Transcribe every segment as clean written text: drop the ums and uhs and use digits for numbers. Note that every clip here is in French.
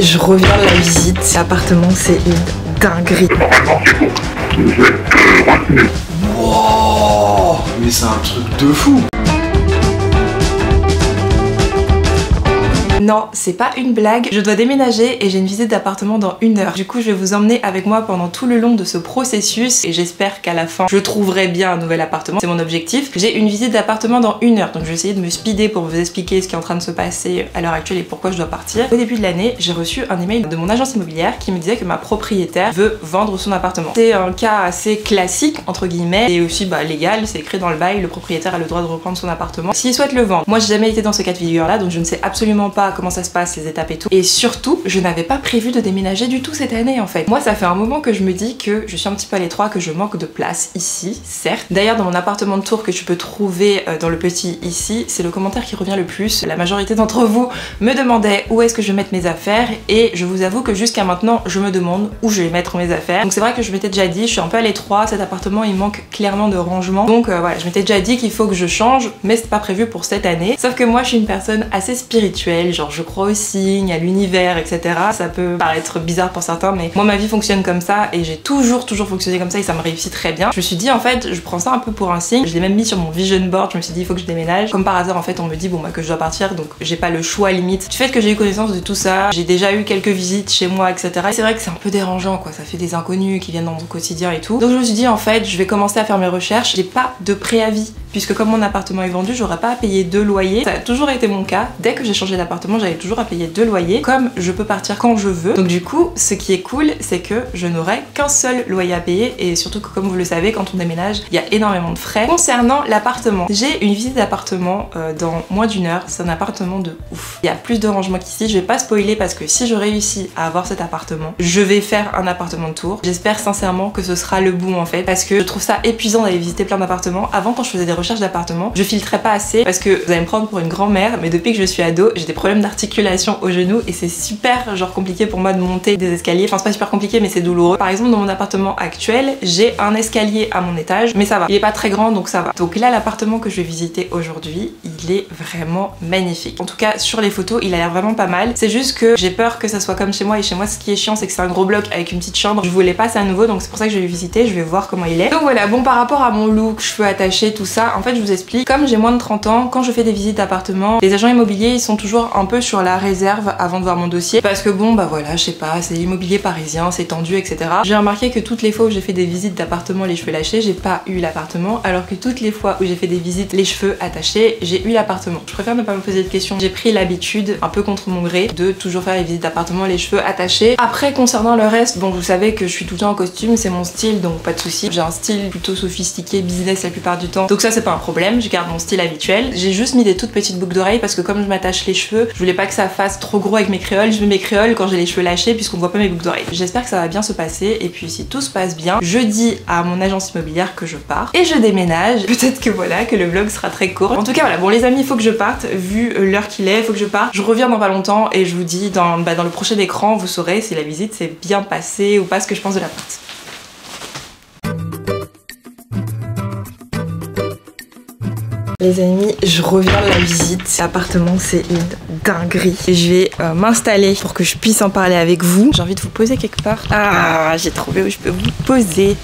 je reviens de la visite. L'appartement, c'est une dinguerie. Wow, mais c'est un truc de fou. Non, c'est pas une blague, je dois déménager et j'ai une visite d'appartement dans 1 heure. Du coup, je vais vous emmener avec moi pendant tout le long de ce processus et j'espère qu'à la fin, je trouverai bien un nouvel appartement. C'est mon objectif. J'ai une visite d'appartement dans 1 heure, donc je vais essayer de me speeder pour vous expliquer ce qui est en train de se passer à l'heure actuelle et pourquoi je dois partir. Au début de l'année, j'ai reçu un email de mon agence immobilière qui me disait que ma propriétaire veut vendre son appartement. C'est un cas assez classique, entre guillemets, et aussi légal, c'est écrit dans le bail, le propriétaire a le droit de reprendre son appartement s'il souhaite le vendre. Moi, j'ai jamais été dans ce cas de figure là, donc je ne sais absolument pas comment ça se passe, les étapes et tout. Et surtout, je n'avais pas prévu de déménager du tout cette année en fait. Moi, ça fait un moment que je me dis que je suis un petit peu à l'étroit, que je manque de place ici, certes. D'ailleurs, dans mon appartement de Tours que tu peux trouver dans le petit ici, c'est le commentaire qui revient le plus. La majorité d'entre vous me demandait où est-ce que je vais mettre mes affaires et je vous avoue que jusqu'à maintenant, je me demande où je vais mettre mes affaires. Donc c'est vrai que je m'étais déjà dit, je suis un peu à l'étroit, cet appartement il manque clairement de rangement. Donc voilà, je m'étais déjà dit qu'il faut que je change, mais c'est pas prévu pour cette année. Sauf que moi, je suis une personne assez spirituelle, genre je crois aux signes, à l'univers, etc. Ça peut paraître bizarre pour certains, mais moi ma vie fonctionne comme ça et j'ai toujours fonctionné comme ça et ça me réussit très bien. Je me suis dit en fait, je prends ça un peu pour un signe. Je l'ai même mis sur mon vision board, je me suis dit il faut que je déménage. Comme par hasard en fait, on me dit bon que je dois partir, donc j'ai pas le choix limite. Du fait que j'ai eu connaissance de tout ça, j'ai déjà eu quelques visites chez moi, etc. Et c'est vrai que c'est un peu dérangeant quoi, ça fait des inconnus qui viennent dans mon quotidien et tout. Donc je me suis dit en fait, je vais commencer à faire mes recherches. J'ai pas de préavis puisque comme mon appartement est vendu, j'aurais pas à payer 2 loyers. Ça a toujours été mon cas. Dès que j'ai changé d'appartement, j'avais toujours à payer 2 loyers. Comme je peux partir quand je veux. Donc du coup, ce qui est cool, c'est que je n'aurai qu'un seul loyer à payer et surtout que comme vous le savez, quand on déménage, il y a énormément de frais. Concernant l'appartement, j'ai une visite d'appartement dans moins d'1 heure. C'est un appartement de ouf. Il y a plus de rangement qu'ici. Je vais pas spoiler parce que si je réussis à avoir cet appartement, je vais faire un appartement de tour. J'espère sincèrement que ce sera le bon en fait parce que je trouve ça épuisant d'aller visiter plein d'appartements. Avant, quand je faisais des recherches d'appartements, je filtrais pas assez parce que vous allez me prendre pour une grand-mère, mais depuis que je suis ado, j'ai des problèmes d'articulation au genou et c'est super compliqué pour moi de monter des escaliers. Enfin c'est pas super compliqué mais c'est douloureux. Par exemple dans mon appartement actuel, j'ai un escalier à mon étage mais ça va. Il est pas très grand donc ça va. Donc là l'appartement que je vais visiter aujourd'hui, il est vraiment magnifique. En tout cas sur les photos, il a l'air vraiment pas mal. C'est juste que j'ai peur que ça soit comme chez moi et chez moi ce qui est chiant c'est que c'est un gros bloc avec une petite chambre. Je voulais pas ça à nouveau donc c'est pour ça que je vais le visiter, je vais voir comment il est. Donc voilà, bon par rapport à mon look, cheveux attachés, tout ça, en fait je vous explique. Comme j'ai moins de 30 ans, quand je fais des visites d'appartements, les agents immobiliers ils sont toujours un peu sur la réserve avant de voir mon dossier parce que bon voilà, je sais pas, c'est l'immobilier parisien, c'est tendu, etc. J'ai remarqué que toutes les fois où j'ai fait des visites d'appartements les cheveux lâchés, j'ai pas eu l'appartement, alors que toutes les fois où j'ai fait des visites les cheveux attachés, j'ai eu l'appartement. Je préfère ne pas me poser de questions. J'ai pris l'habitude, un peu contre mon gré, de toujours faire les visites d'appartements les cheveux attachés. Après concernant le reste, bon vous savez que je suis tout le temps en costume, c'est mon style donc pas de souci. J'ai un style plutôt sophistiqué, business la plupart du temps, donc ça c'est pas un problème, je garde mon style habituel. J'ai juste mis des toutes petites boucles d'oreilles parce que comme je m'attache les cheveux, je voulais pas que ça fasse trop gros avec mes créoles. Je mets mes créoles quand j'ai les cheveux lâchés puisqu'on voit pas mes boucles d'oreilles. J'espère que ça va bien se passer et puis si tout se passe bien, je dis à mon agence immobilière que je pars et je déménage. Peut-être que voilà, que le vlog sera très court. En tout cas voilà, bon les amis, il faut que je parte vu l'heure qu'il est, il faut que je parte. Je reviens dans pas longtemps et je vous dis dans le prochain écran, vous saurez si la visite s'est bien passée ou pas, ce que je pense de la porte. Les amis, je reviens de la visite. L'appartement, c'est une dinguerie. Je vais m'installer pour que je puisse en parler avec vous. J'ai envie de vous poser quelque part. Ah, j'ai trouvé où je peux vous poser.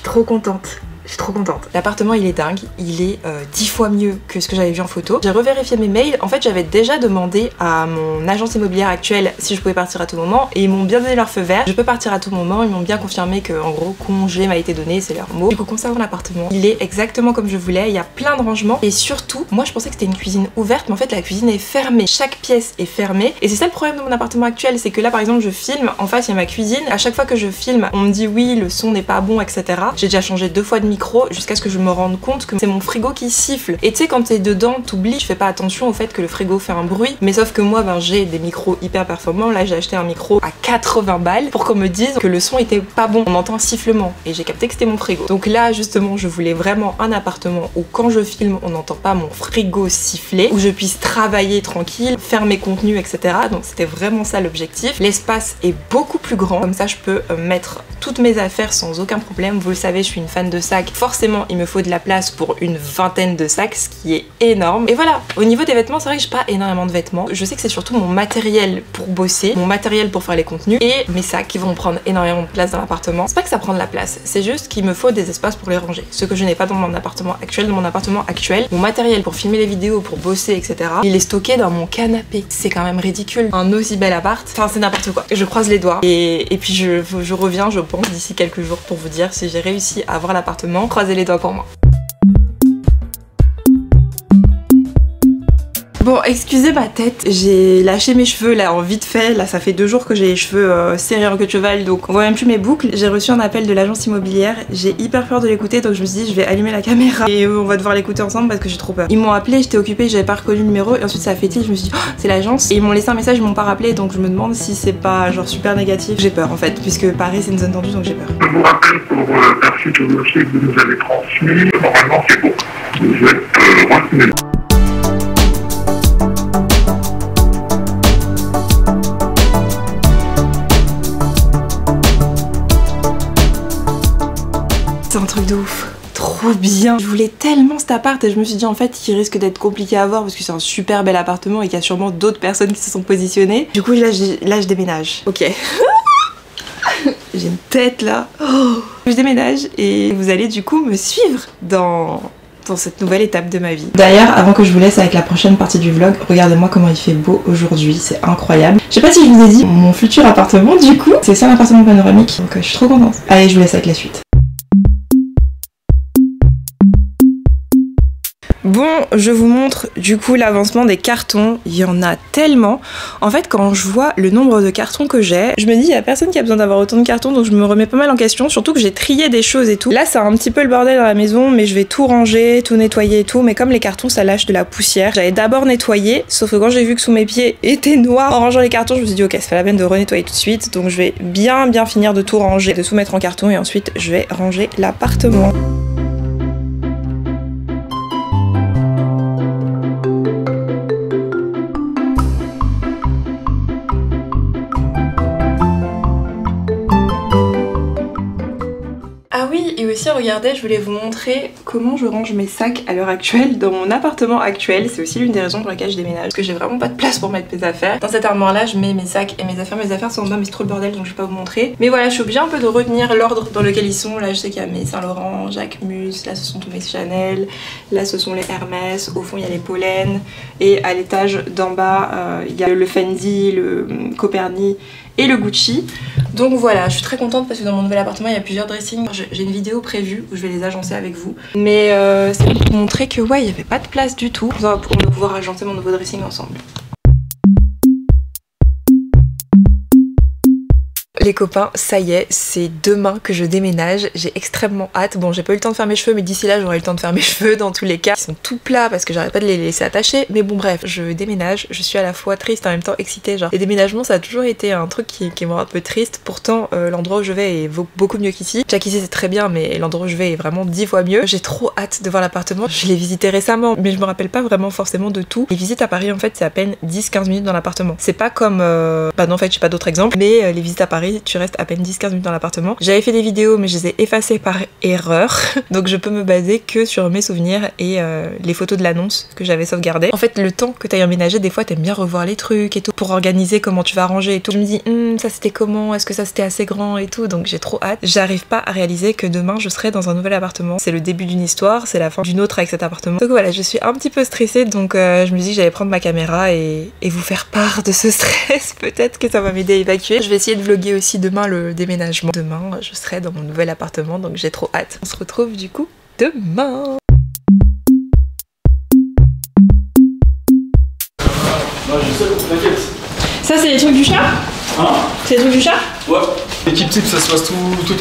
Trop contente. Je suis trop contente. L'appartement il est dingue, il est 10 fois mieux que ce que j'avais vu en photo. J'ai revérifié mes mails, en fait j'avais déjà demandé à mon agence immobilière actuelle si je pouvais partir à tout moment et ils m'ont bien donné leur feu vert. Je peux partir à tout moment, ils m'ont bien confirmé que en gros congé m'a été donné, c'est leur mot. Du coup concernant l'appartement, il est exactement comme je voulais, il y a plein de rangements et surtout, moi je pensais que c'était une cuisine ouverte mais en fait la cuisine est fermée, chaque pièce est fermée et c'est ça le problème de mon appartement actuel, c'est que là par exemple je filme, en face il y a ma cuisine, à chaque fois que je filme on me dit oui le son n'est pas bon etc. J'ai déjà changé 2 fois de micro jusqu'à ce que je me rende compte que c'est mon frigo qui siffle. Et tu sais quand t'es dedans, t'oublies, je fais pas attention au fait que le frigo fait un bruit. Mais sauf que moi j'ai des micros hyper performants. Là j'ai acheté un micro à 80 balles pour qu'on me dise que le son était pas bon. On entend un sifflement et j'ai capté que c'était mon frigo. Donc là justement je voulais vraiment un appartement où quand je filme on n'entend pas mon frigo siffler, où je puisse travailler tranquille, faire mes contenus etc. Donc c'était vraiment ça l'objectif. L'espace est beaucoup plus grand, comme ça je peux mettre toutes mes affaires sans aucun problème. Vous le savez, je suis une fan de sacs sacs, forcément il me faut de la place pour une vingtaine de sacs, ce qui est énorme. Et voilà, au niveau des vêtements, c'est vrai que j'ai pas énormément de vêtements. Je sais que c'est surtout mon matériel pour bosser, mon matériel pour faire les contenus et mes sacs qui vont prendre énormément de place dans l'appartement. C'est pas que ça prend de la place, c'est juste qu'il me faut des espaces pour les ranger. Ce que je n'ai pas dans mon appartement actuel. Dans mon appartement actuel, mon matériel pour filmer les vidéos, pour bosser, etc. il est stocké dans mon canapé. C'est quand même ridicule. Un aussi bel appart, enfin c'est n'importe quoi. Je croise les doigts et puis je reviens, je pense, d'ici quelques jours pour vous dire si j'ai réussi à avoir l'appartement. Croisez les doigts pour moi. Bon, excusez ma tête, j'ai lâché mes cheveux là en vite fait, là ça fait 2 jours que j'ai les cheveux serrés en queue de cheval, donc on voit même plus mes boucles. J'ai reçu un appel de l'agence immobilière, j'ai hyper peur de l'écouter, donc je me suis dit je vais allumer la caméra et on va devoir l'écouter ensemble parce que j'ai trop peur. Ils m'ont appelé, j'étais occupée, j'avais pas reconnu le numéro et ensuite ça a fait tilt, je me suis dit oh, c'est l'agence, et ils m'ont laissé un message, ils m'ont pas rappelé, donc je me demande si c'est pas genre super négatif. J'ai peur en fait, puisque Paris c'est une zone tendue, donc j'ai peur. Je vous rappelle pour perçu que le dossier que vous nous avez transmis, normalement c'est bon, vous êtes retenu. C'est un truc de ouf, trop bien. Je voulais tellement cet appart et je me suis dit en fait il risque d'être compliqué à avoir parce que c'est un super bel appartement et qu'il y a sûrement d'autres personnes qui se sont positionnées. Du coup là je déménage. Ok. J'ai une tête là. Oh. Je déménage et vous allez du coup me suivre dans cette nouvelle étape de ma vie. D'ailleurs, avant que je vous laisse avec la prochaine partie du vlog, regardez-moi comment il fait beau aujourd'hui, c'est incroyable. Je sais pas si je vous ai dit, mon futur appartement du coup, c'est aussi un appartement panoramique, donc je suis trop contente. Allez, je vous laisse avec la suite. Bon, je vous montre du coup l'avancement des cartons, il y en a tellement. En fait, quand je vois le nombre de cartons que j'ai, je me dis il y a personne qui a besoin d'avoir autant de cartons, donc je me remets pas mal en question, surtout que j'ai trié des choses et tout. Là, c'est un petit peu le bordel dans la maison, mais je vais tout ranger, tout nettoyer et tout, mais comme les cartons ça lâche de la poussière, j'avais d'abord nettoyé, sauf que quand j'ai vu que sous mes pieds étaient noirs en rangeant les cartons, je me suis dit ok, c'est pas la peine de renettoyer tout de suite, donc je vais bien finir de tout ranger, de tout mettre en carton et ensuite je vais ranger l'appartement. Et aussi regardez, je voulais vous montrer comment je range mes sacs à l'heure actuelle dans mon appartement actuel. C'est aussi l'une des raisons pour lesquelles je déménage, parce que j'ai vraiment pas de place pour mettre mes affaires. Dans cette armoire là je mets mes sacs et mes affaires sont en bas mais c'est trop le bordel donc je vais pas vous montrer. Mais voilà, je suis obligée un peu de retenir l'ordre dans lequel ils sont. Là je sais qu'il y a mes Saint Laurent, Jacquemus, là ce sont tous mes Chanel, là ce sont les Hermès, au fond il y a les Pollen et à l'étage d'en bas il y a le Fendi, le Coperni et le Gucci. Donc voilà, je suis très contente parce que dans mon nouvel appartement il y a plusieurs dressings. J'ai une vidéo prévue où je vais les agencer avec vous. Mais c'est pour vous montrer que ouais, il n'y avait pas de place du tout. On va pouvoir agencer mon nouveau dressing ensemble. Les copains, ça y est, c'est demain que je déménage, j'ai extrêmement hâte. Bon, j'ai pas eu le temps de faire mes cheveux, mais d'ici là j'aurai le temps de faire mes cheveux dans tous les cas. Ils sont tout plats parce que j'arrête pas de les laisser attachés, mais bon bref, je déménage, je suis à la fois triste en même temps excitée. Genre, les déménagements ça a toujours été un truc qui me rend un peu triste, pourtant l'endroit où je vais est beaucoup mieux qu'ici. Déjà qu'ici c'est très bien, mais l'endroit où je vais est vraiment 10 fois mieux. J'ai trop hâte de voir l'appartement, je l'ai visité récemment, mais je me rappelle pas vraiment forcément de tout. Les visites à Paris en fait c'est à peine 10-15 minutes dans l'appartement. C'est pas comme, bah non en fait j'ai pas d'autres exemples, mais les visites à Paris tu restes à peine 10-15 minutes dans l'appartement. J'avais fait des vidéos mais je les ai effacées par erreur donc je peux me baser que sur mes souvenirs et les photos de l'annonce que j'avais sauvegardées. En fait le temps que t'ailles emménager, des fois t'aimes bien revoir les trucs et tout pour organiser comment tu vas ranger et tout. Je me dis ça c'était comment, est-ce que ça c'était assez grand et tout, donc j'ai trop hâte. J'arrive pas à réaliser que demain je serai dans un nouvel appartement. C'est le début d'une histoire, c'est la fin d'une autre avec cet appartement. Donc voilà, je suis un petit peu stressée donc je me dis que j'allais prendre ma caméra et vous faire part de ce stress. Peut-être que ça va m'aider à évacuer. Je vais essayer de vlogger aussi demain le déménagement. Demain je serai dans mon nouvel appartement donc j'ai trop hâte. On se retrouve du coup demain. Non, je sais, t'inquiète. Ça c'est les trucs du chat? Hein? C'est les trucs du chat? Ouais. L'équipe type, ça se passe tout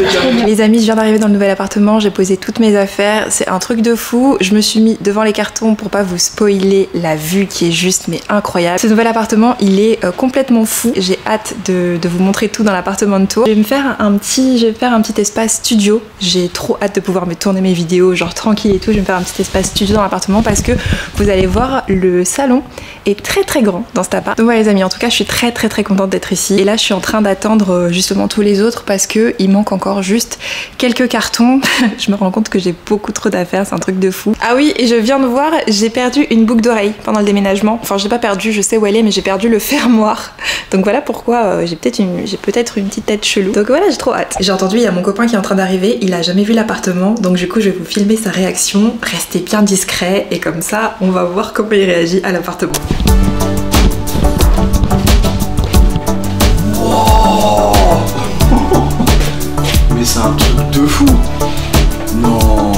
est carré. Les amis, je viens d'arriver dans le nouvel appartement, j'ai posé toutes mes affaires, c'est un truc de fou. Je me suis mis devant les cartons pour pas vous spoiler la vue qui est juste mais incroyable. Ce nouvel appartement, il est complètement fou. J'ai hâte de vous montrer tout dans l'appartement de tour. Je vais me faire un petit espace studio. J'ai trop hâte de pouvoir me tourner mes vidéos genre tranquille et tout. Je vais me faire un petit espace studio dans l'appartement parce que vous allez voir, le salon est très grand dans cet appart. Donc voilà les amis, en tout cas je suis très contente d'être ici. Et là je suis en train d'attendre justement tous les autres parce que il manque encore juste quelques cartons. Je me rends compte que j'ai beaucoup trop d'affaires, c'est un truc de fou. Ah oui, et je viens de voir, j'ai perdu une boucle d'oreille pendant le déménagement. Enfin, je l'ai pas perdu, je sais où elle est, mais j'ai perdu le fermoir. Donc voilà pourquoi j'ai peut-être une petite tête chelou. Donc voilà, j'ai trop hâte. J'ai entendu, il y a mon copain qui est en train d'arriver, il a jamais vu l'appartement, donc du coup je vais vous filmer sa réaction. Restez bien discret et comme ça, on va voir comment il réagit à l'appartement. Mais c'est un truc de fou. Non.